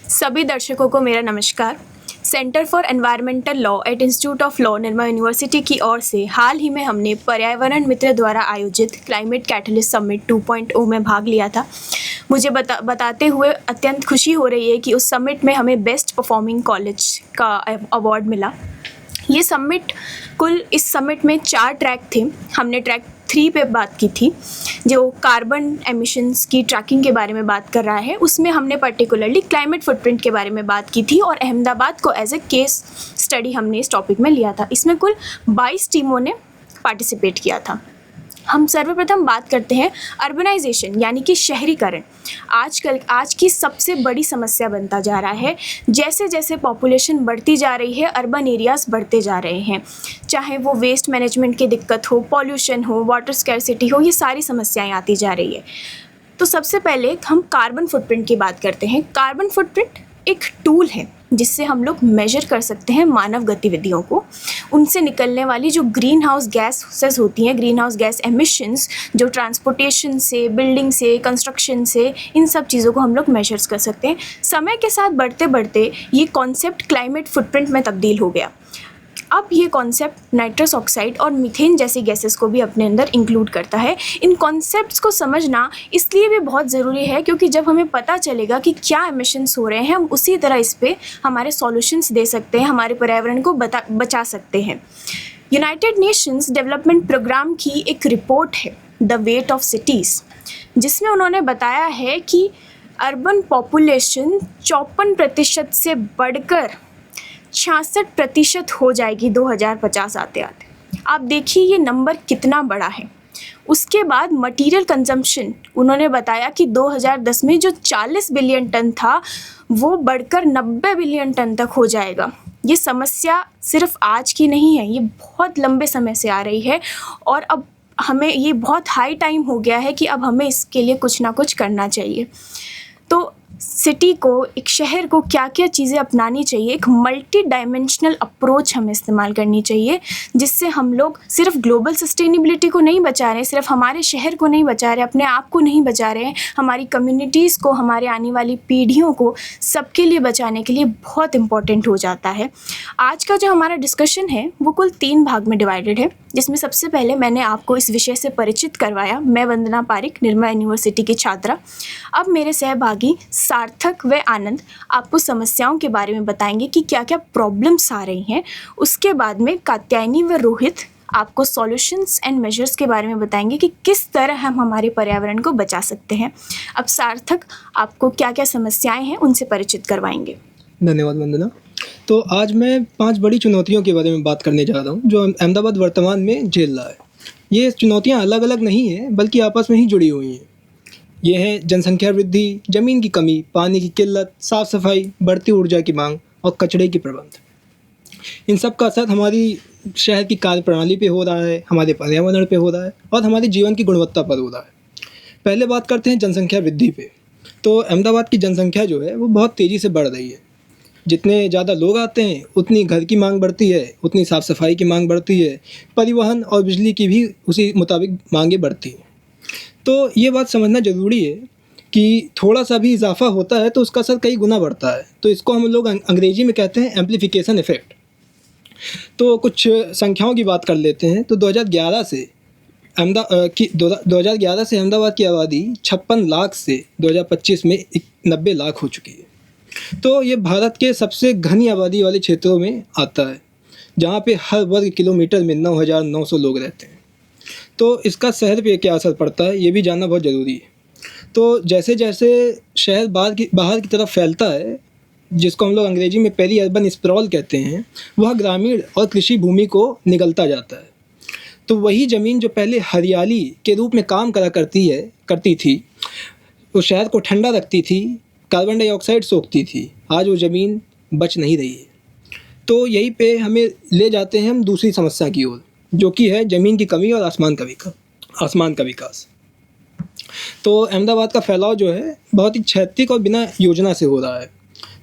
सभी दर्शकों को मेरा नमस्कार। Centre for environmental law at institute of law Nirmal university की ओर से हाल ही में हमने पर्यावरण मित्र द्वारा आयोजित क्लाइमेट कैटलिस्ट समिट 2.0 में भाग लिया था। मुझे बताते हुए अत्यंत खुशी हो रही है कि उस समिट में हमें बेस्ट परफॉर्मिंग कॉलेज का अवार्ड मिला। ये समिट इस समिट में 4 ट्रैक थे। हमने ट्रैक 3 पे बात की थी जो कार्बन एमिशंस की ट्रैकिंग के बारे में बात कर रहा है। उसमें हमने पर्टिकुलरली क्लाइमेट फुटप्रिंट के बारे में बात की थी और अहमदाबाद को एज ए केस स्टडी हमने इस टॉपिक में लिया था। इसमें कुल 22 टीमों ने पार्टिसिपेट किया था। हम सर्वप्रथम बात करते हैं अर्बनाइजेशन यानी कि शहरीकरण। आज की सबसे बड़ी समस्या बनता जा रहा है। जैसे जैसे पॉपुलेशन बढ़ती जा रही है, अर्बन एरियाज़ बढ़ते जा रहे हैं। चाहे वो वेस्ट मैनेजमेंट की दिक्कत हो, पॉल्यूशन हो, वाटर स्कैरसिटी हो, ये सारी समस्याएं आती जा रही है। तो सबसे पहले हम कार्बन फुटप्रिंट की बात करते हैं। कार्बन फुटप्रिंट एक टूल है जिससे हम लोग मेजर कर सकते हैं मानव गतिविधियों को, उनसे निकलने वाली जो ग्रीन हाउस गैसेस होती हैं, ग्रीन हाउस गैस एमिशंस, जो ट्रांसपोर्टेशन से, बिल्डिंग से, कंस्ट्रक्शन से, इन सब चीज़ों को हम लोग मेजर्स कर सकते हैं। समय के साथ बढ़ते बढ़ते ये कॉन्सेप्ट क्लाइमेट फुटप्रिंट में तब्दील हो गया। अब ये कॉन्सेप्ट नाइट्रस ऑक्साइड और मीथेन जैसी गैसेस को भी अपने अंदर इंक्लूड करता है। इन कॉन्सेप्ट्स को समझना इसलिए भी बहुत ज़रूरी है क्योंकि जब हमें पता चलेगा कि क्या एमिशंस हो रहे हैं, हम उसी तरह इस पे हमारे सॉल्यूशंस दे सकते हैं, हमारे पर्यावरण को बचा सकते हैं। यूनाइटेड नेशंस डेवलपमेंट प्रोग्राम की एक रिपोर्ट है द वेट ऑफ सिटीज़, जिसमें उन्होंने बताया है कि अर्बन पॉपुलेशन 54% से बढ़कर 66% हो जाएगी 2050 आते आते। आप देखिए ये नंबर कितना बड़ा है। उसके बाद मटेरियल कंजम्पशन, उन्होंने बताया कि 2010 में जो 40 बिलियन टन था वो बढ़कर 90 बिलियन टन तक हो जाएगा। ये समस्या सिर्फ आज की नहीं है, ये बहुत लंबे समय से आ रही है और अब हमें ये बहुत हाई टाइम हो गया है कि अब हमें इसके लिए कुछ ना कुछ करना चाहिए। तो सिटी को, एक शहर को क्या क्या चीज़ें अपनानी चाहिए, एक मल्टी डायमेंशनल अप्रोच हमें इस्तेमाल करनी चाहिए, जिससे हम लोग सिर्फ ग्लोबल सस्टेनेबिलिटी को नहीं बचा रहे, सिर्फ हमारे शहर को नहीं बचा रहे, अपने आप को नहीं बचा रहे हैं, हमारी कम्युनिटीज़ को, हमारे आने वाली पीढ़ियों को, सबके लिए बचाने के लिए बहुत इम्पॉर्टेंट हो जाता है। आज का जो हमारा डिस्कशन है वो कुल 3 भाग में डिवाइडेड है, जिसमें सबसे पहले मैंने आपको इस विषय से परिचित करवाया। मैं वंदना पारिक, निर्मल यूनिवर्सिटी की छात्रा। अब मेरे सहभागी सार्थक व आनंद आपको समस्याओं के बारे में बताएंगे कि क्या क्या प्रॉब्लम्स आ रही हैं। उसके बाद में कात्यायनी व रोहित आपको सॉल्यूशंस एंड मेजर्स के बारे में बताएंगे कि किस तरह हम हमारे पर्यावरण को बचा सकते हैं। अब सार्थक आपको क्या क्या समस्याएं हैं उनसे परिचित करवाएंगे। धन्यवाद वंदना। तो आज मैं 5 बड़ी चुनौतियों के बारे में बात करने जा रहा हूँ जो अहमदाबाद वर्तमान में झेल रहा है। ये चुनौतियाँ अलग अलग नहीं हैं बल्कि आपस में ही जुड़ी हुई हैं। ये हैं जनसंख्या वृद्धि, ज़मीन की कमी, पानी की किल्लत, साफ़ सफाई, बढ़ती ऊर्जा की मांग और कचरे की प्रबंध। इन सब का असर हमारी शहर की कार्य प्रणाली पे हो रहा है, हमारे पर्यावरण पे हो रहा है और हमारे जीवन की गुणवत्ता पर हो रहा है। पहले बात करते हैं जनसंख्या वृद्धि पे। तो अहमदाबाद की जनसंख्या जो है वो बहुत तेज़ी से बढ़ रही है। जितने ज़्यादा लोग आते हैं उतनी घर की मांग बढ़ती है, उतनी साफ़ सफाई की मांग बढ़ती है, परिवहन और बिजली की भी उसी मुताबिक मांगें बढ़ती हैं। तो ये बात समझना ज़रूरी है कि थोड़ा सा भी इजाफा होता है तो उसका असर कई गुना बढ़ता है। तो इसको हम लोग अंग्रेजी में कहते हैं एम्प्लीफिकेशन इफ़ेक्ट। तो कुछ संख्याओं की बात कर लेते हैं। तो 2011 से अहमदाबाद की आबादी 56 लाख से 2025 में 90 लाख हो चुकी है। तो ये भारत के सबसे घनी आबादी वाले क्षेत्रों में आता है, जहाँ पे हर वर्ग किलोमीटर में 9,900 लोग रहते हैं। तो इसका शहर पे क्या असर पड़ता है ये भी जानना बहुत ज़रूरी है। तो जैसे जैसे शहर बाहर की तरफ फैलता है, जिसको हम लोग अंग्रेजी में पेरी अर्बन स्प्रॉल कहते हैं, वह ग्रामीण और कृषि भूमि को निगलता जाता है। तो वही ज़मीन जो पहले हरियाली के रूप में काम करती थी, वो शहर को ठंडा रखती थी, कार्बन डाइऑक्साइड सोखती थी, आज वो ज़मीन बच नहीं रही है। तो यहीं पे हमें ले जाते हैं हम दूसरी समस्या की ओर, जो कि है ज़मीन की कमी और आसमान का विकास। तो अहमदाबाद का फैलाव जो है बहुत ही क्षैतिक और बिना योजना से हो रहा है।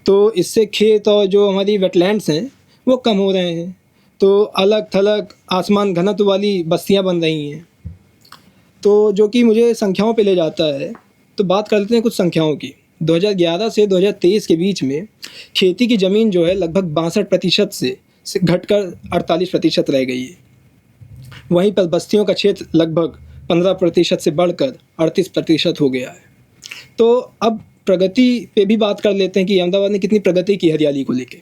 तो इससे खेत और जो हमारी वेटलैंड्स हैं वो कम हो रहे हैं। तो अलग थलग आसमान घनत्व वाली बस्तियां बन रही हैं। तो जो कि मुझे संख्याओं पे ले जाता है। तो बात कर लेते हैं कुछ संख्याओं की। 2011 से 2023 के बीच में खेती की ज़मीन जो है लगभग 62% से घटकर 48% रह गई है। वहीं पर बस्तियों का क्षेत्र लगभग 15% से बढ़कर 38% हो गया है। तो अब प्रगति पे भी बात कर लेते हैं कि अहमदाबाद ने कितनी प्रगति की हरियाली को लेके।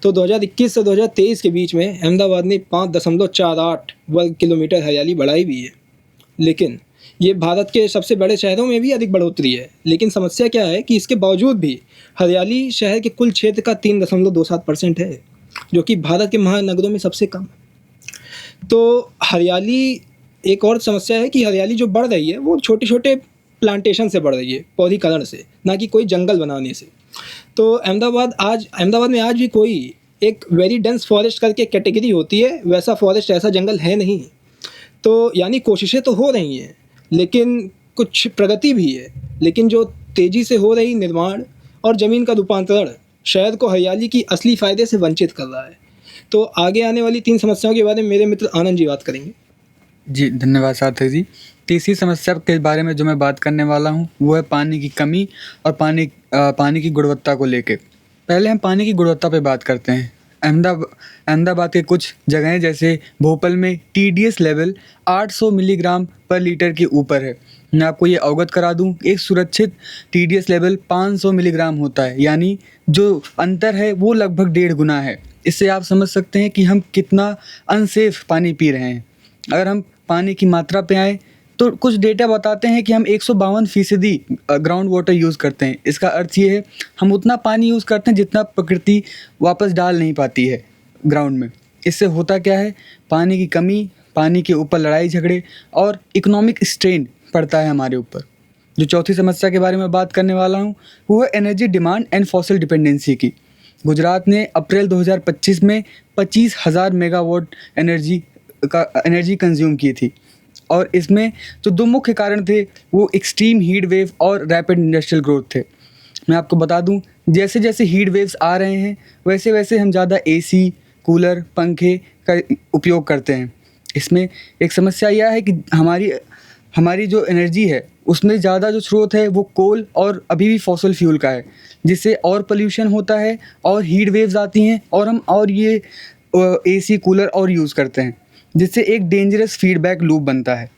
तो 2021 से 2023 के बीच में अहमदाबाद ने 5.48 वर्ग किलोमीटर हरियाली बढ़ाई भी है। लेकिन ये भारत के सबसे बड़े शहरों में भी अधिक बढ़ोतरी है। लेकिन समस्या क्या है कि इसके बावजूद भी हरियाली शहर के कुल क्षेत्र का 3.27% है, जो कि भारत के महानगरों में सबसे कम है। तो हरियाली, एक और समस्या है कि हरियाली जो बढ़ रही है वो छोटे छोटे प्लांटेशन से बढ़ रही है, पौधीकरण से, ना कि कोई जंगल बनाने से। तो अहमदाबाद में आज भी कोई एक वेरी डेंस फॉरेस्ट करके कैटेगरी होती है, वैसा फॉरेस्ट, ऐसा जंगल है नहीं। तो यानी कोशिशें तो हो रही हैं, लेकिन कुछ प्रगति भी है, लेकिन जो तेज़ी से हो रही निर्माण और ज़मीन का रूपांतरण शहर को हरियाली की असली फ़ायदे से वंचित कर रहा है। तो आगे आने वाली 3 समस्याओं के बारे में मेरे मित्र आनंद जी बात करेंगे। जी धन्यवाद सार्थक जी। तीसरी समस्या के बारे में जो मैं बात करने वाला हूँ वो है पानी की कमी और पानी की गुणवत्ता को लेके। पहले हम पानी की गुणवत्ता पे बात करते हैं। अहमदाबाद के कुछ जगहें जैसे भोपाल में TDS लेवल 800 मिलीग्राम पर लीटर के ऊपर है। मैं आपको ये अवगत करा दूं, एक सुरक्षित TDS लेवल 500 मिलीग्राम होता है, यानी जो अंतर है वो लगभग 1.5 गुना है। इससे आप समझ सकते हैं कि हम कितना अनसेफ पानी पी रहे हैं। अगर हम पानी की मात्रा पे आए तो कुछ डेटा बताते हैं कि हम 152% ग्राउंड वाटर यूज़ करते हैं। इसका अर्थ ये है हम उतना पानी यूज़ करते हैं जितना प्रकृति वापस डाल नहीं पाती है ग्राउंड में। इससे होता क्या है, पानी की कमी, पानी के ऊपर लड़ाई झगड़े और इकोनॉमिक स्ट्रेन पड़ता है हमारे ऊपर। जो चौथी समस्या के बारे में बात करने वाला हूँ वो है energy demand and fossil dependency की। गुजरात ने अप्रैल 2025 में 25,000 मेगावाट एनर्जी कंज्यूम की थी, और इसमें जो 2 मुख्य कारण थे वो एक्सट्रीम हीट वेव और रैपिड इंडस्ट्रियल ग्रोथ थे। मैं आपको बता दूं, जैसे जैसे हीट वेव्स आ रहे हैं वैसे वैसे हम ज़्यादा AC, कूलर, पंखे का उपयोग करते हैं। इसमें एक समस्या यह है कि हमारी जो एनर्जी है उसमें ज़्यादा जो स्रोत है वो कोल और अभी भी फॉसिल फ्यूल का है, जिससे और पोल्यूशन होता है और हीट वेव्स आती हैं और हम और ये AC, कूलर और यूज़ करते हैं, जिससे एक डेंजरस फीडबैक लूप बनता है।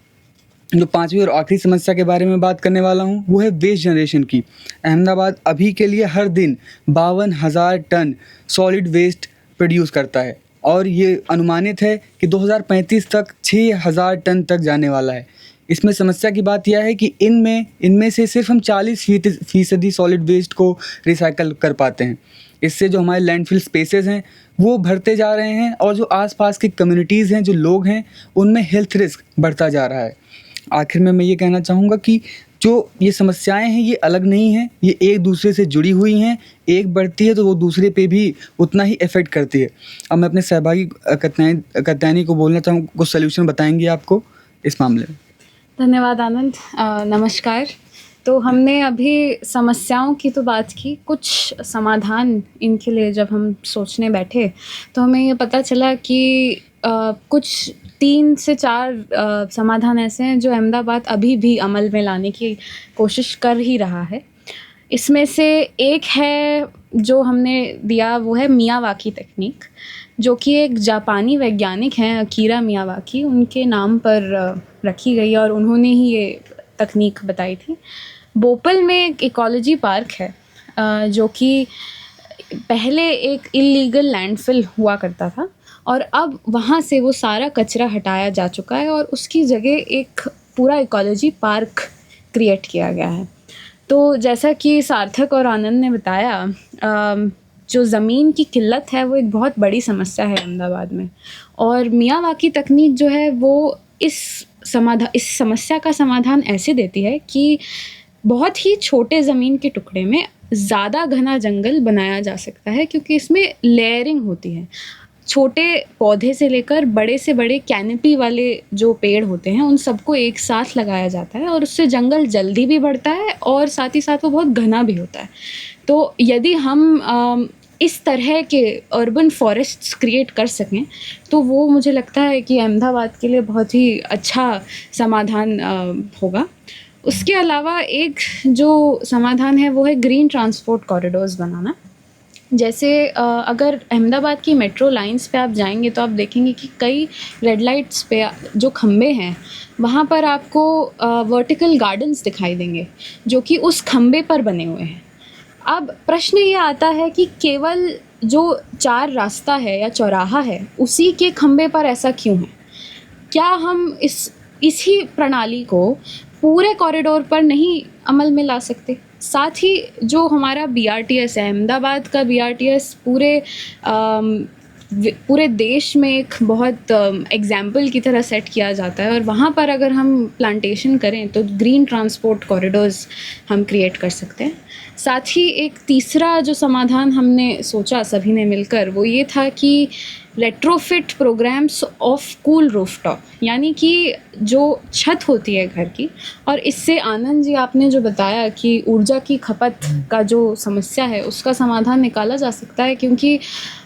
जो 5वीं और आखिरी समस्या के बारे में बात करने वाला हूँ वो है वेस्ट जनरेशन की। अहमदाबाद अभी के लिए हर दिन 52,000 टन सॉलिड वेस्ट प्रोड्यूस करता है, और ये अनुमानित है कि 2035 तक 6,000 टन तक जाने वाला है। इसमें समस्या की बात यह है कि इनमें से सिर्फ हम 40% सॉलिड वेस्ट को रिसाइकल कर पाते हैं। इससे जो हमारे लैंडफिल स्पेसेस हैं वो भरते जा रहे हैं, और जो आसपास की कम्युनिटीज़ हैं, जो लोग हैं, उनमें हेल्थ रिस्क बढ़ता जा रहा है। आखिर में मैं ये कहना चाहूँगा कि जो ये समस्याएं हैं ये अलग नहीं हैं, ये एक दूसरे से जुड़ी हुई हैं। एक बढ़ती है तो वो दूसरे पे भी उतना ही इफ़ेक्ट करती है। अब मैं अपने सहभागी कत्यानी को बोलना चाहूँ, कुछ सोल्यूशन बताएंगे आपको इस मामले में। धन्यवाद आनंद। नमस्कार। तो हमने अभी समस्याओं की तो बात की, कुछ समाधान इनके लिए जब हम सोचने बैठे तो हमें ये पता चला कि कुछ 3 से 4 समाधान ऐसे हैं जो अहमदाबाद अभी भी अमल में लाने की कोशिश कर ही रहा है। इसमें से एक है जो हमने दिया, वो है मियावाकी तकनीक, जो कि एक जापानी वैज्ञानिक हैं अकीरा मियावाकी, उनके नाम पर रखी गई और उन्होंने ही ये तकनीक बताई थी। भोपाल में एक इकोलॉजी पार्क है जो कि पहले एक इलीगल लैंडफिल हुआ करता था, और अब वहाँ से वो सारा कचरा हटाया जा चुका है और उसकी जगह एक पूरा इकोलॉजी पार्क क्रिएट किया गया है। तो जैसा कि सार्थक और आनंद ने बताया, जो ज़मीन की किल्लत है वो एक बहुत बड़ी समस्या है अहमदाबाद में, और मियावाकी तकनीक जो है वो इस समस्या का समाधान ऐसे देती है कि बहुत ही छोटे ज़मीन के टुकड़े में ज़्यादा घना जंगल बनाया जा सकता है, क्योंकि इसमें लेयरिंग होती है। छोटे पौधे से लेकर बड़े से बड़े कैनोपी वाले जो पेड़ होते हैं उन सबको एक साथ लगाया जाता है, और उससे जंगल जल्दी भी बढ़ता है और साथ ही साथ वो बहुत घना भी होता है। तो यदि हम इस तरह के अर्बन फॉरेस्ट्स क्रिएट कर सकें तो वो मुझे लगता है कि अहमदाबाद के लिए बहुत ही अच्छा समाधान होगा। उसके अलावा एक जो समाधान है वो है ग्रीन ट्रांसपोर्ट कॉरिडोर्स बनाना। जैसे अगर अहमदाबाद की मेट्रो लाइंस पे आप जाएंगे तो आप देखेंगे कि कई रेड लाइट्स पे जो खंबे हैं वहाँ पर आपको वर्टिकल गार्डन्स दिखाई देंगे जो कि उस खंबे पर बने हुए हैं। अब प्रश्न ये आता है कि केवल जो 4 रास्ता है या चौराहा है उसी के खंबे पर ऐसा क्यों है? क्या हम इसी प्रणाली को पूरे कॉरिडोर पर नहीं अमल में ला सकते? साथ ही जो हमारा BRTS है, अहमदाबाद का BRTS पूरे देश में एक बहुत एग्जाम्पल की तरह सेट किया जाता है और वहाँ पर अगर हम प्लांटेशन करें तो ग्रीन ट्रांसपोर्ट कॉरिडोर्स हम क्रिएट कर सकते हैं। साथ ही एक तीसरा जो समाधान हमने सोचा सभी ने मिलकर वो ये था कि retrofit programmes of cool rooftop, यानी कि जो छत होती है घर की, और इससे आनंद जी आपने जो बताया कि ऊर्जा की खपत का जो समस्या है उसका समाधान निकाला जा सकता है, क्योंकि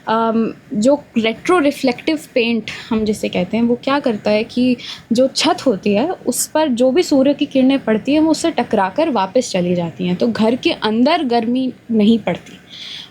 जो रेट्रो रिफ्लेक्टिव पेंट हम जिसे कहते हैं वो क्या करता है कि जो छत होती है उस पर जो भी सूर्य की किरणें पड़ती हैं वो उससे टकराकर वापस चली जाती हैं, तो घर के अंदर गर्मी नहीं पड़ती।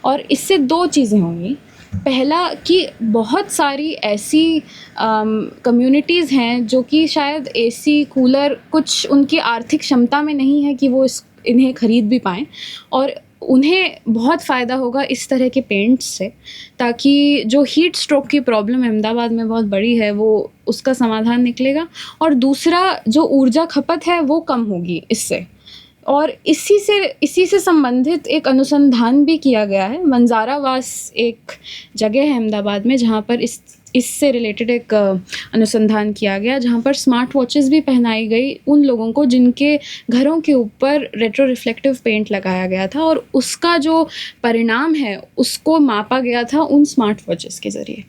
और इससे 2 चीज़ें होंगी। पहला कि बहुत सारी ऐसी कम्युनिटीज़ हैं जो कि शायद AC कूलर कुछ उनकी आर्थिक क्षमता में नहीं है कि वो इन्हें ख़रीद भी पाएँ, और उन्हें बहुत फ़ायदा होगा इस तरह के पेंट्स से, ताकि जो हीट स्ट्रोक की प्रॉब्लम अहमदाबाद में बहुत बड़ी है वो उसका समाधान निकलेगा। और दूसरा जो ऊर्जा खपत है वो कम होगी इससे। और इसी से संबंधित एक अनुसंधान भी किया गया है। मंजारावास एक जगह है अहमदाबाद में जहाँ पर इससे रिलेटेड एक अनुसंधान किया गया, जहाँ पर स्मार्ट वॉचेस भी पहनाई गई उन लोगों को जिनके घरों के ऊपर रेट्रो रिफ्लेक्टिव पेंट लगाया गया था, और उसका जो परिणाम है उसको मापा गया था उन स्मार्ट वॉचेस के ज़रिए।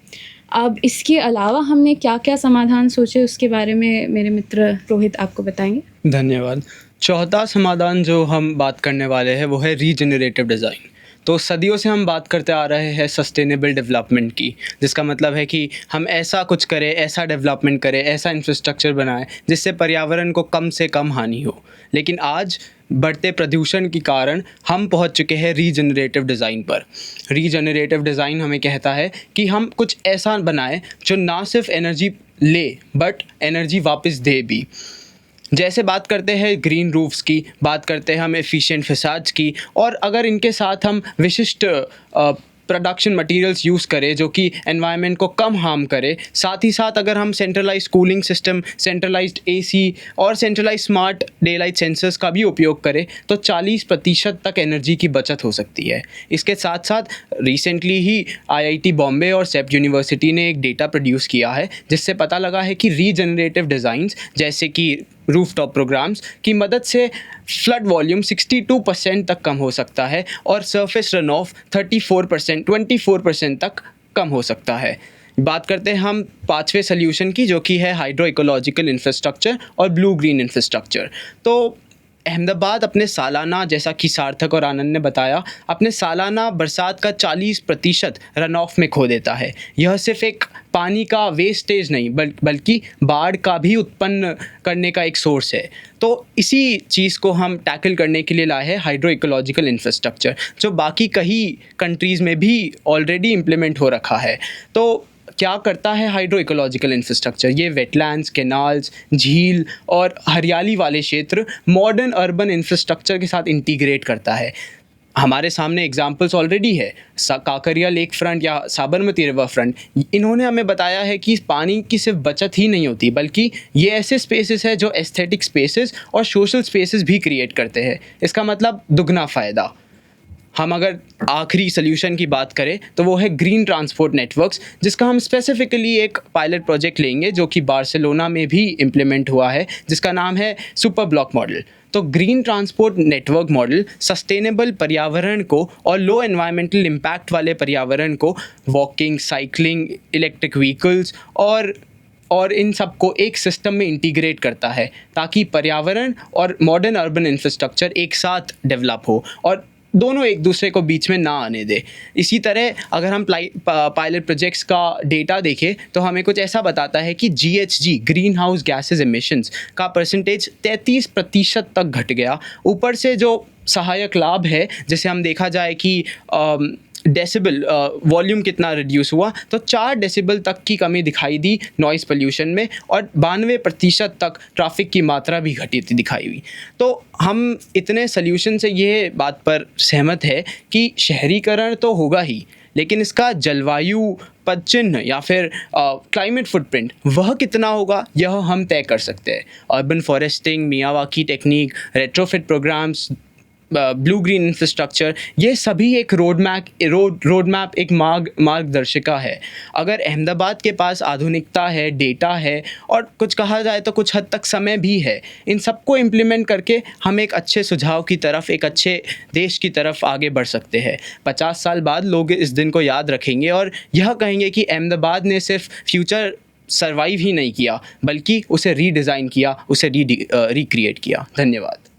अब इसके अलावा हमने क्या क्या समाधान सोचे उसके बारे में मेरे मित्र रोहित आपको बताएंगे। धन्यवाद। चौथा समाधान जो हम बात करने वाले हैं वो है रीजनरेटिव डिज़ाइन। तो सदियों से हम बात करते आ रहे हैं सस्टेनेबल डेवलपमेंट की, जिसका मतलब है कि हम ऐसा कुछ करें, ऐसा डेवलपमेंट करें, ऐसा इंफ्रास्ट्रक्चर बनाएं जिससे पर्यावरण को कम से कम हानि हो। लेकिन आज बढ़ते प्रदूषण के कारण हम पहुंच चुके हैं रीजनरेटिव डिज़ाइन पर। रीजनरेटिव डिज़ाइन हमें कहता है कि हम कुछ ऐसा बनाएं जो ना सिर्फ एनर्जी ले बट एनर्जी वापस दे भी। जैसे बात करते हैं ग्रीन रूफ्स की, बात करते हैं हम एफिशिएंट फसाड्स की, और अगर इनके साथ हम विशिष्ट प्रोडक्शन मटेरियल्स यूज़ करें जो कि एनवायरनमेंट को कम हार्म करे, साथ ही साथ अगर हम centralised cooling system, centralised AC और centralised smart day light sensors का भी उपयोग करें तो 40% तक एनर्जी की बचत हो सकती है। इसके साथ साथ रिसेंटली ही IIT बॉम्बे और सेप यूनिवर्सिटी ने एक डेटा प्रोड्यूस किया है जिससे पता लगा है कि रीजनरेटिव डिज़ाइंस जैसे कि रूफटॉप प्रोग्राम्स की मदद से फ्लड वॉल्यूम 62% तक कम हो सकता है और सरफेस रन ऑफ 24% तक कम हो सकता है। बात करते हैं हम 5वें सोल्यूशन की, जो कि है हाइड्रो इकोलॉजिकल इंफ्रास्ट्रक्चर और ब्लू ग्रीन इंफ्रास्ट्रक्चर। तो अहमदाबाद अपने सालाना, जैसा कि सार्थक और आनंद ने बताया, अपने सालाना बरसात का 40% रन ऑफ में खो देता है। यह सिर्फ एक पानी का वेस्टेज नहीं बल्कि बाढ़ का भी उत्पन्न करने का एक सोर्स है। तो इसी चीज़ को हम टैकल करने के लिए लाए हैं हाइड्रो इकोलॉजिकल इंफ्रास्ट्रक्चर, जो बाकी कई कंट्रीज़ में भी ऑलरेडी इम्प्लीमेंट हो रखा है। तो क्या करता है हाइड्रो इकोलॉजिकल इंफ्रास्ट्रक्चर? ये वेटलैंड्स, कैनाल्स, झील और हरियाली वाले क्षेत्र मॉडर्न अर्बन इंफ्रास्ट्रक्चर के साथ इंटीग्रेट करता है। हमारे सामने एग्जांपल्स ऑलरेडी है, काकरिया लेक फ्रंट या साबरमती रिवर फ्रंट। इन्होंने हमें बताया है कि पानी की सिर्फ बचत ही नहीं होती बल्कि ये ऐसे स्पेसेस है जो एस्थेटिक स्पेसेस और सोशल स्पेसेस भी क्रिएट करते हैं। इसका मतलब दुगना फ़ायदा। हम अगर आखिरी सोल्यूशन की बात करें तो वो है ग्रीन ट्रांसपोर्ट नेटवर्क्स, जिसका हम स्पेसिफिकली एक पायलट प्रोजेक्ट लेंगे जो कि बार्सिलोना में भी इम्प्लीमेंट हुआ है, जिसका नाम है सुपर ब्लॉक मॉडल। तो green transport network model sustainable पर्यावरण को और लो एनवायरमेंटल इम्पैक्ट वाले पर्यावरण को वॉकिंग, साइकिलिंग, इलेक्ट्रिक व्हीकल्स और इन सब को एक सिस्टम में इंटीग्रेट करता है ताकि पर्यावरण और मॉडर्न अर्बन इंफ्रास्ट्रक्चर एक साथ डेवलप हो। और दोनों एक दूसरे को बीच में ना आने दे। इसी तरह अगर हम पायलट प्रोजेक्ट्स का डेटा देखें तो हमें कुछ ऐसा बताता है कि GHG green house gases emissions का परसेंटेज 33% तक घट गया। ऊपर से जो सहायक लाभ है, जैसे हम देखा जाए कि डेसिबल वॉल्यूम कितना रिड्यूस हुआ, तो 4 डेसिबल तक की कमी दिखाई दी नॉइज़ पोल्यूशन में, और 92% तक ट्रैफिक की मात्रा भी घटी थी दिखाई हुई। तो हम इतने सल्यूशन से ये बात पर सहमत है कि शहरीकरण तो होगा ही, लेकिन इसका जलवायु पदचिह्न या फिर क्लाइमेट फुटप्रिंट वह कितना होगा, यह हम तय कर सकते हैं। Urban foresting, Miyawaki technique, retrofit programmes, blue green infrastructure, ये सभी एक रोड मैप एक मार्गदर्शिका है। अगर अहमदाबाद के पास आधुनिकता है, डेटा है, और कुछ कहा जाए तो कुछ हद तक समय भी है, इन सबको इम्प्लीमेंट करके हम एक अच्छे सुझाव की तरफ, एक अच्छे देश की तरफ आगे बढ़ सकते हैं। 50 साल बाद लोग इस दिन को याद रखेंगे और यह कहेंगे कि अहमदाबाद ने सिर्फ फ्यूचर सर्वाइव ही नहीं किया, बल्कि उसे रीडिज़ाइन किया, उसे रिक्रिएट किया। धन्यवाद।